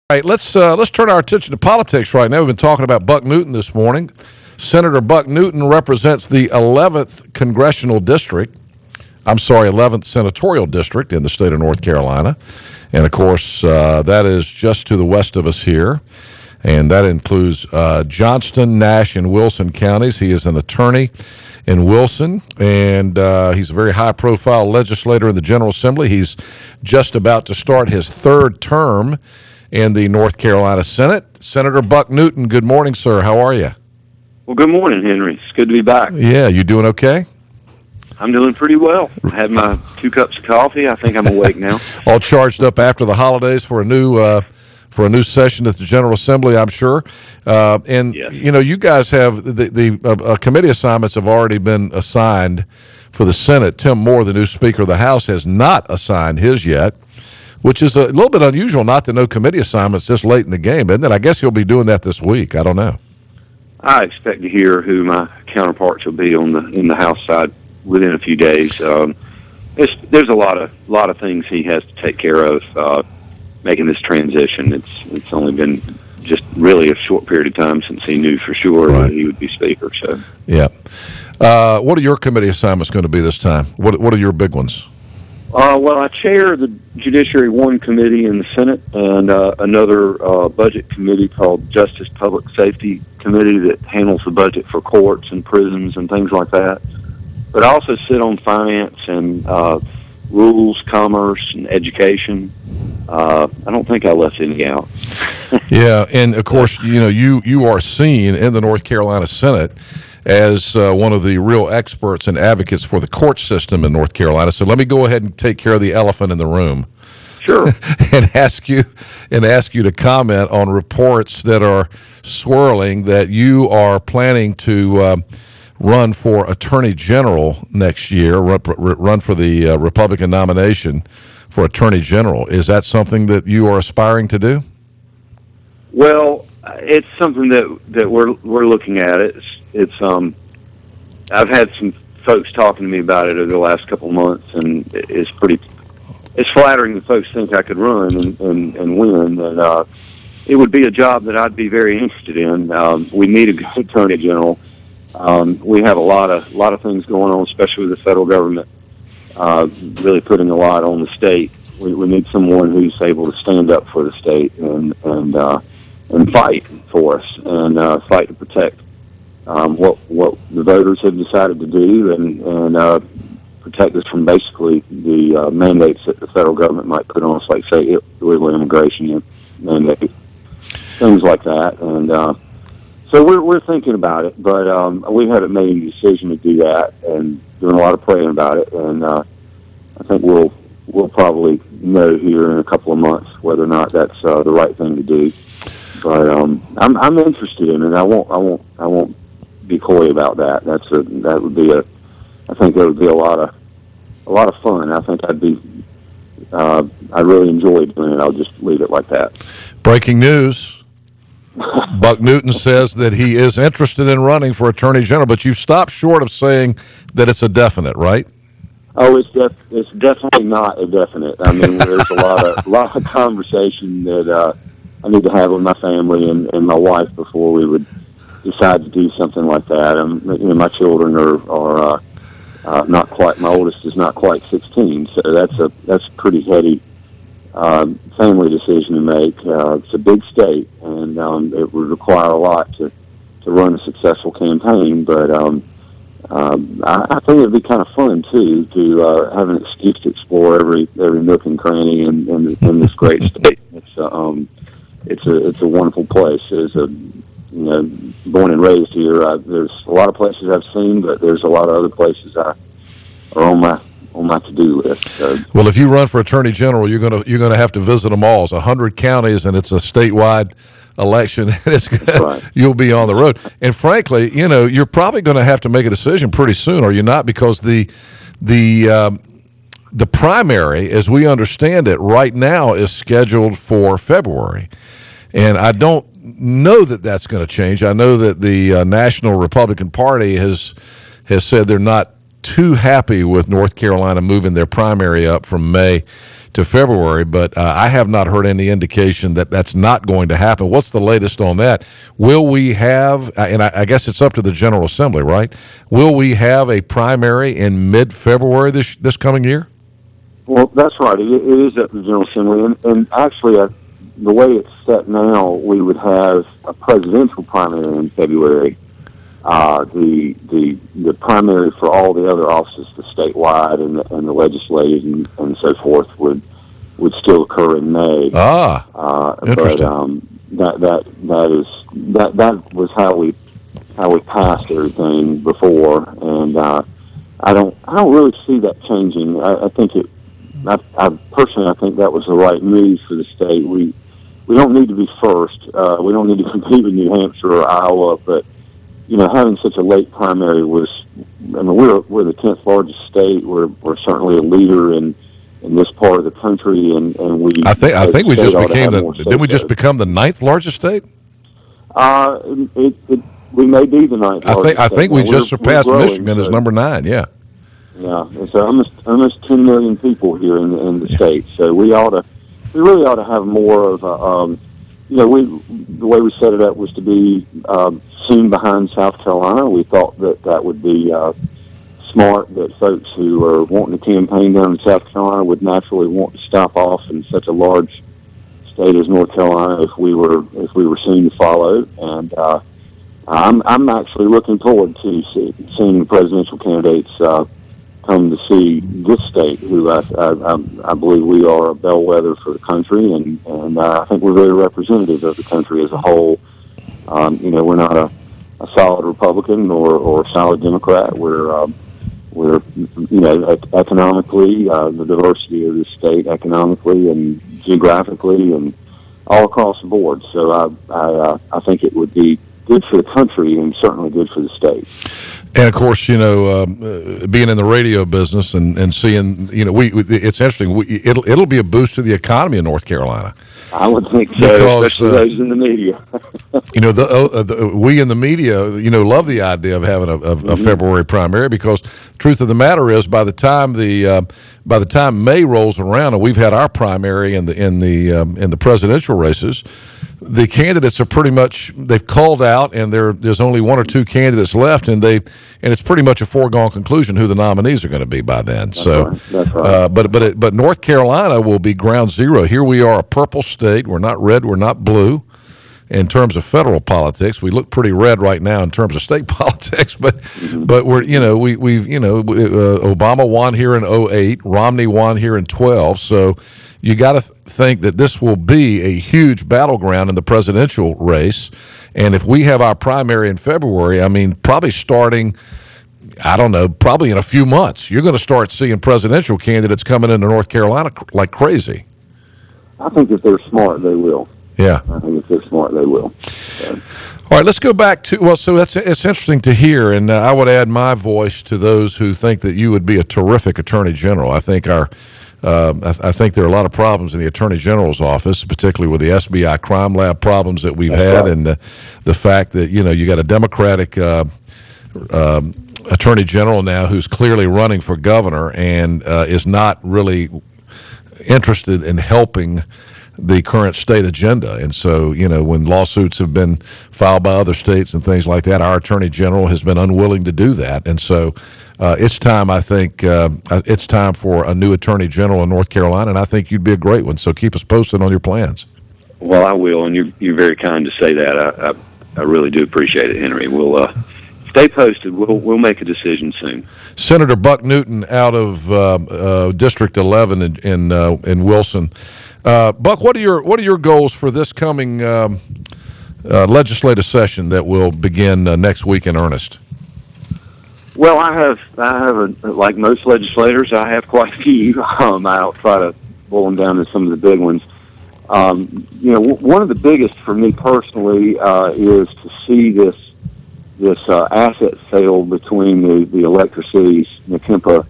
All right, let's turn our attention to politics right now. We've been talking about Buck Newton this morning. Senator Buck Newton represents the 11th Congressional District. 11th Senatorial District in the state of North Carolina. And, of course, that is just to the west of us here. And that includes Johnston, Nash, and Wilson counties. He is an attorney in Wilson, and he's a very high-profile legislator in the General Assembly. He's just about to start his third term in the North Carolina Senate. Senator Buck Newton, good morning, sir. How are you? Well, good morning, Henry. It's good to be back. Yeah, you doing okay? I'm doing pretty well. I had my 2 cups of coffee. I think I'm awake now. All charged up after the holidays for a new session at the General Assembly, I'm sure. And yes. You know, you guys have the committee assignments have already been assigned for the Senate. Tim Moore, the new Speaker of the House, has not assigned his yet, which is a little bit unusual not to know committee assignments this late in the game, isn't it? I guess he'll be doing that this week. I don't know. I expect to hear who my counterparts will be in the House side within a few days. There's a lot of things he has to take care of making this transition. It's only been just really a short period of time since he knew for sure that he would be Speaker. So yeah. What are your committee assignments going to be this time? What are your big ones? Well, I chair the Judiciary 1 committee in the Senate and another budget committee called Justice Public Safety Committee that handles the budget for courts and prisons and things like that. But I also sit on finance and rules, commerce, and education. I don't think I left any out. Yeah, and of course, you know, you are seen in the North Carolina Senate as one of the real experts and advocates for the court system in North Carolina. So let me go ahead and take care of the elephant in the room. Sure. and ask you to comment on reports that are swirling that you are planning to run for Attorney General next year, run for the Republican nomination for Attorney General. Is that something that you are aspiring to do? Well, it's something that we're looking at. It's I've had some folks talking to me about it over the last couple of months, and it's flattering that folks think I could run and win. And it would be a job that I'd be very interested in. We need a good Attorney General. We have a lot of things going on, especially with the federal government really putting a lot on the state. We need someone who's able to stand up for the state and fight for us and fight to protect what the voters have decided to do and protect us from basically the mandates that the federal government might put on us, like say illegal immigration mandate, things like that. And so we're thinking about it, but we haven't made any decision to do that and doing a lot of praying about it. And I think we'll probably know here in a couple of months whether or not that's the right thing to do. But I'm interested in it. I won't be coy about that. I think that would be a lot of fun. I think I really enjoy doing it. I'll just leave it like that. Breaking news. Buck Newton says that he is interested in running for Attorney General, but you've stopped short of saying that it's a definite, right? Oh, it's definitely not a definite. I mean, there's a lot of conversation that I need to have with my family and my wife before we would decide to do something like that. You know, my children are not quite. My oldest is not quite 16, so that's a pretty heady family decision to make. It's a big state, and it would require a lot to run a successful campaign. But I think it'd be kind of fun too to have an excuse to explore every nook and cranny in this great state. It's a wonderful place. Born and raised here. There's a lot of places I've seen, but there's a lot of other places are on my to-do list. So. Well, if you run for Attorney General, you're gonna have to visit them all. It's 100 counties, and it's a statewide election, and Right. You'll be on the road. And frankly, you know, you're probably going to have to make a decision pretty soon, are you not? Because the primary, as we understand it, right now is scheduled for February, and I don't know that that's going to change. I know that the National Republican Party has said they're not too happy with North Carolina moving their primary up from May to February, but I have not heard any indication that that's not going to happen. What's the latest on that? Will we have, and I guess it's up to the General Assembly, right? Will we have a primary in mid-February this coming year? Well, that's right. It is at the General Assembly, and actually, the way it's set now, we would have a presidential primary in February. The primary for all the other offices, the statewide and the legislative and so forth, would still occur in May. Interesting. But that was how we passed everything before, and I don't really see that changing. I think I personally think that was the right move for the state. We don't need to be first. We don't need to compete with New Hampshire or Iowa, but having such a late primary was, I mean, we're the 10th largest state. We're certainly a leader in this part of the country, and we. I think we just became didn't we just become the 9th largest state? We may be the 9th largest. I think we just surpassed Michigan as number 9. Yeah. Yeah, it's almost 10 million people here in the state. So we really ought to have more of a. The way we set it up was to be soon behind South Carolina. We thought that would be smart, that folks who are wanting to campaign down in South Carolina would naturally want to stop off in such a large state as North Carolina if we were soon to follow. And I'm actually looking forward to seeing the presidential candidates come to see this state, who I believe we are a bellwether for the country, and I think we're very representative of the country as a whole. We're not a solid Republican or a solid Democrat. We're economically, the diversity of this state economically and geographically and all across the board. So I think it would be good for the country and certainly good for the state. And of course, being in the radio business and seeing, it's interesting. It'll be a boost to the economy in North Carolina. I would think so, especially those in the media. We in the media, love the idea of having a February primary, because the truth of the matter is, by the time May rolls around and we've had our primary in the presidential races, the candidates are pretty much, they've called out, and there's only one or two candidates left, and it's pretty much a foregone conclusion who the nominees are going to be by then. That's right. But North Carolina will be ground zero. Here we are, a purple state. We're not red. We're not blue. In terms of federal politics, we look pretty red right now in terms of state politics. But we're Obama won here in 2008. Romney won here in 2012. So you got to think that this will be a huge battleground in the presidential race. And if we have our primary in February, I mean, probably starting, I don't know, probably in a few months, you're going to start seeing presidential candidates coming into North Carolina like crazy. I think if they're smart, they will. Yeah. I think if they're smart, they will. So. All right, let's go back to, so it's interesting to hear, and I would add my voice to those who think that you would be a terrific Attorney General. I think I think there are a lot of problems in the Attorney General's office, particularly with the SBI crime lab problems that we've had, right. And the fact that, you got a Democratic Attorney General now who's clearly running for governor and is not really interested in helping the current state agenda. And so, when lawsuits have been filed by other states and things like that, our Attorney General has been unwilling to do that. And so it's time, I think, it's time for a new Attorney General in North Carolina, and I think you'd be a great one. So keep us posted on your plans. Well, I will, and you're very kind to say that. I really do appreciate it, Henry. We'll stay posted. We'll make a decision soon. Senator Buck Newton out of District 11 in Wilson. Buck, what are your goals for this coming legislative session that will begin next week in earnest? Well, I have like most legislators, I have quite a few. I'll try to boil them down to some of the big ones. One of the biggest for me personally is to see this asset sale between the electric cities, the Kempa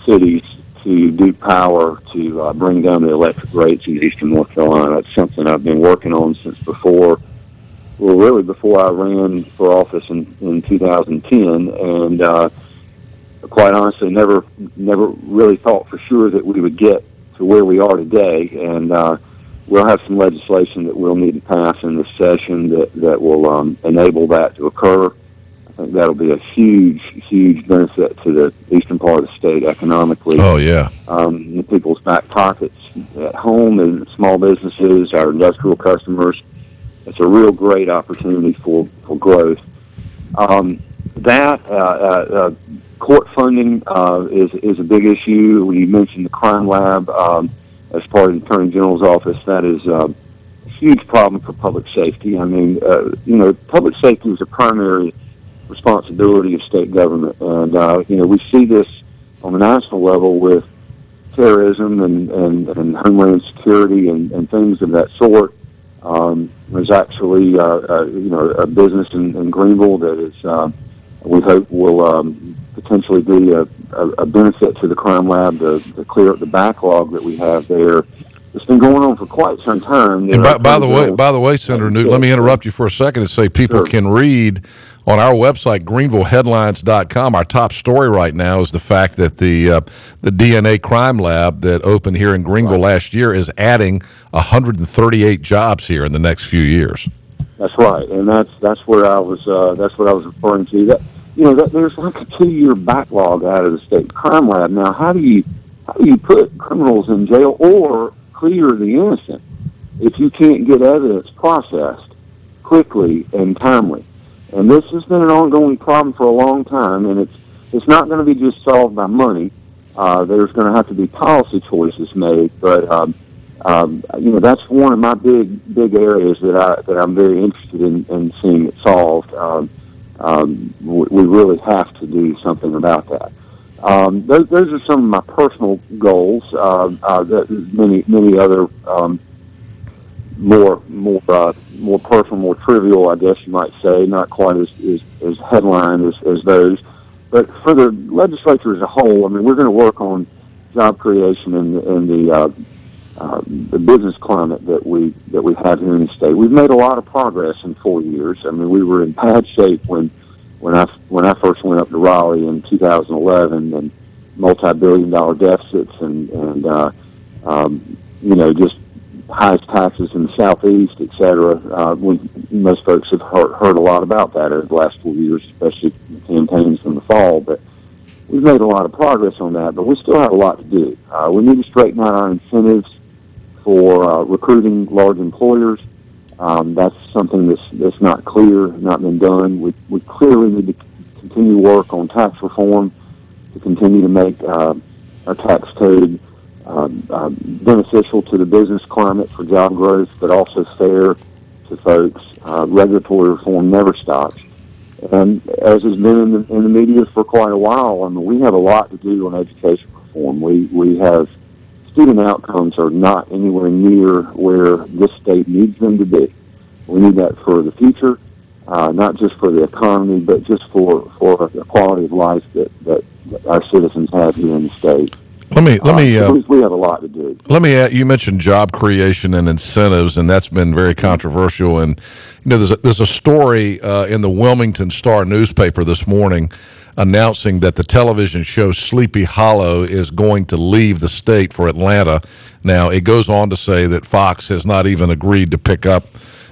cities, to Duke Power to bring down the electric rates in eastern North Carolina. That's something I've been working on since before I ran for office in 2010, and quite honestly never really thought for sure that we would get to where we are today, and we'll have some legislation that we'll need to pass in this session that will enable that to occur. I think that'll be a huge benefit to the eastern part of the state economically. Oh, yeah. In people's back pockets at home and small businesses, our industrial customers. It's a real great opportunity for growth. Court funding is a big issue. You mentioned the crime lab as part of the Attorney General's office. That is a huge problem for public safety. I mean, public safety is a primary responsibility of state government, and we see this on the national level with terrorism and homeland security and things of that sort. There's actually a business in Greenville that is we hope will potentially be a benefit to the crime lab to clear up the backlog that we have there. It's been going on for quite some time. And by the way, Senator Newt, let me interrupt you for a second and say people can read on our website, greenvilleheadlines.com. Our top story right now is the fact that the DNA crime lab that opened here in Greenville last year is adding 138 jobs here in the next few years. That's right, and that's where I was. That's what I was referring to. That there's like a 2-year backlog out of the state crime lab. Now, how do you put criminals in jail or clear the innocent if you can't get evidence processed quickly and timely? And this has been an ongoing problem for a long time, and it's not going to be just solved by money. There's going to have to be policy choices made, but that's one of my big areas that I'm very interested in seeing it solved. We really have to do something about that. Those are some of my personal goals. That many other more personal, more trivial, I guess you might say, not quite as headline as those. But for the legislature as a whole, I mean, we're going to work on job creation and the business climate that we have here in the state. We've made a lot of progress in 4 years. I mean, we were in bad shape when I first went up to Raleigh in 2011, and multi-billion-dollar deficits and just highest taxes in the southeast, et cetera. Most folks have heard a lot about that over the last 4 years, especially the campaigns in the fall. But we've made a lot of progress on that, but we still have a lot to do. We need to straighten out our incentives for recruiting large employers. That's something that's not clear, not been done. We clearly need to continue work on tax reform to continue to make our tax code beneficial to the business climate for job growth, but also fair to folks. Regulatory reform never stops. And as has been in the media for quite a while, I mean, we have a lot to do on education reform. We have student outcomes are not anywhere near where this state needs them to be. We need that for the future, not just for the economy, but just for the quality of life that our citizens have here in the state. Let me. We have a lot to do. Let me add, you mentioned job creation and incentives, and that's been very controversial. And there's a story in the Wilmington Star newspaper this morning announcing that the television show Sleepy Hollow is going to leave the state for Atlanta. Now, it goes on to say that Fox has not even agreed to pick up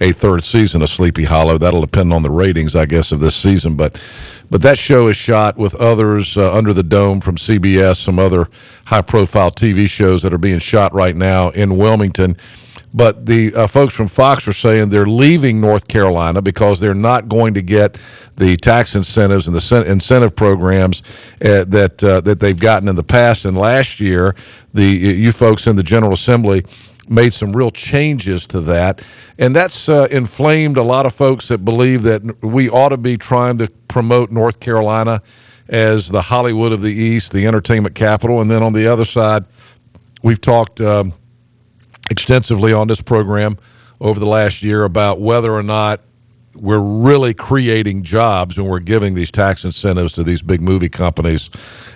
a third season of Sleepy Hollow. That'll depend on the ratings, I guess, of this season. But that show is shot with others, Under the Dome from CBS, some other high-profile TV shows that are being shot right now in Wilmington. But the folks from Fox are saying they're leaving North Carolina because they're not going to get the tax incentives and the incentive programs that they've gotten in the past. And last year, you folks in the General Assembly made some real changes to that. And that's inflamed a lot of folks that believe that we ought to be trying to promote North Carolina as the Hollywood of the East, the entertainment capital. And then on the other side, we've talked extensively on this program over the last year about whether or not we're really creating jobs when we're giving these tax incentives to these big movie companies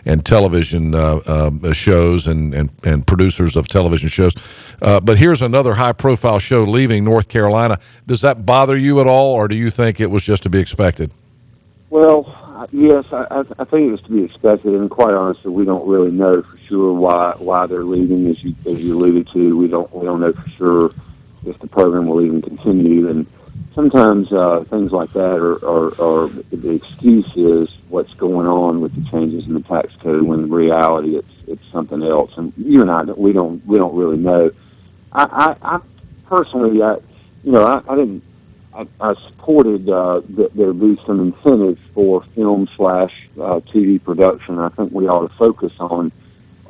and television shows and producers of television shows. But here's another high-profile show leaving North Carolina. Does that bother you at all, or do you think it was just to be expected? Well, Yes, I think it was to be expected, and quite honestly, we don't really know for sure why they're leaving. As you alluded to, we don't know for sure if the program will even continue. And sometimes things like that are the excuse is what's going on with the changes in the tax code, when in reality it's something else. And you and I, we don't really know. I personally, I didn't. I supported that there be some incentives for film/TV production. I think we ought to focus on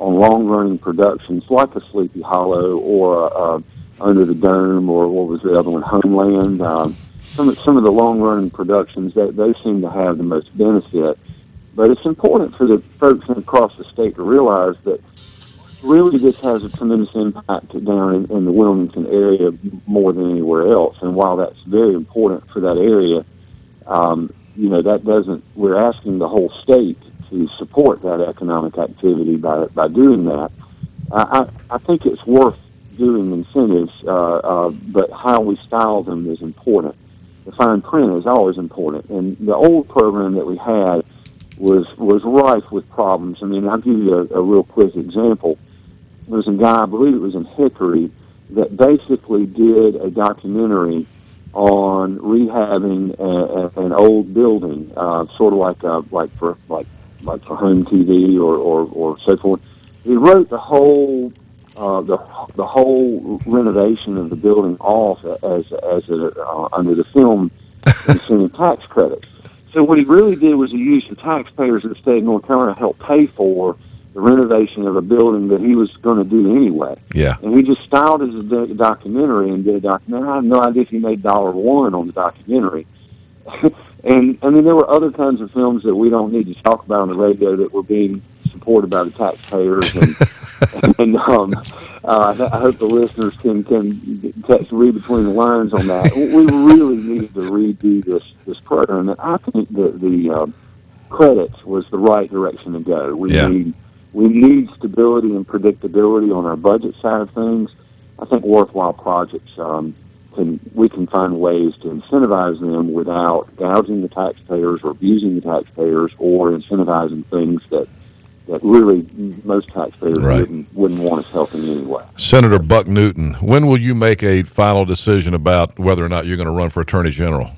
long-running productions like a Sleepy Hollow or Under the Dome, or what was the other one, Homeland. Some of the long-running productions that they seem to have the most benefit. But it's important for the folks across the state to realize that really this has a tremendous impact down in the Wilmington area more than anywhere else. And while that's very important for that area, that doesn't, we're asking the whole state to support that economic activity by doing that. I think it's worth doing incentives, but how we style them is important. The fine print is always important. And the old program that we had was rife with problems. I mean, I'll give you a real quick example. There was a guy, I believe it was in Hickory, that basically did a documentary on rehabbing an old building, sort of like for home TV or so forth. He wrote the whole renovation of the building off under the film incentive tax credit. So what he really did was he used the taxpayers of the state of North Carolina to help pay for the renovation of a building that he was going to do anyway. Yeah. And he just styled it as a documentary and did a documentary. I have no idea if he made $1 on the documentary. And, I mean, there were other kinds of films that we don't need to talk about on the radio that were being supported by the taxpayers. And I hope the listeners can read between the lines on that. We really need to redo this program. And I think that the credits was the right direction to go. We need stability and predictability on our budget side of things. I think worthwhile projects, we can find ways to incentivize them without gouging the taxpayers or abusing the taxpayers, or incentivizing things that really most taxpayers wouldn't want us helping anyway. Senator Buck Newton, when will you make a final decision about whether or not you're going to run for Attorney General?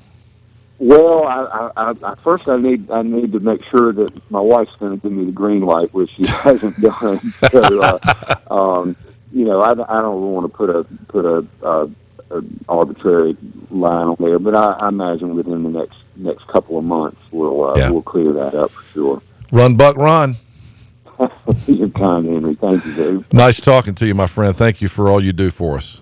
Well, I first I need to make sure that my wife's going to give me the green light, which she hasn't done. So, I don't want to put a arbitrary line on there, but I imagine within the next couple of months we'll clear that up for sure. Run, Buck, run. You're kind, Henry. Thank you, Dave. Nice talking to you, my friend. Thank you for all you do for us.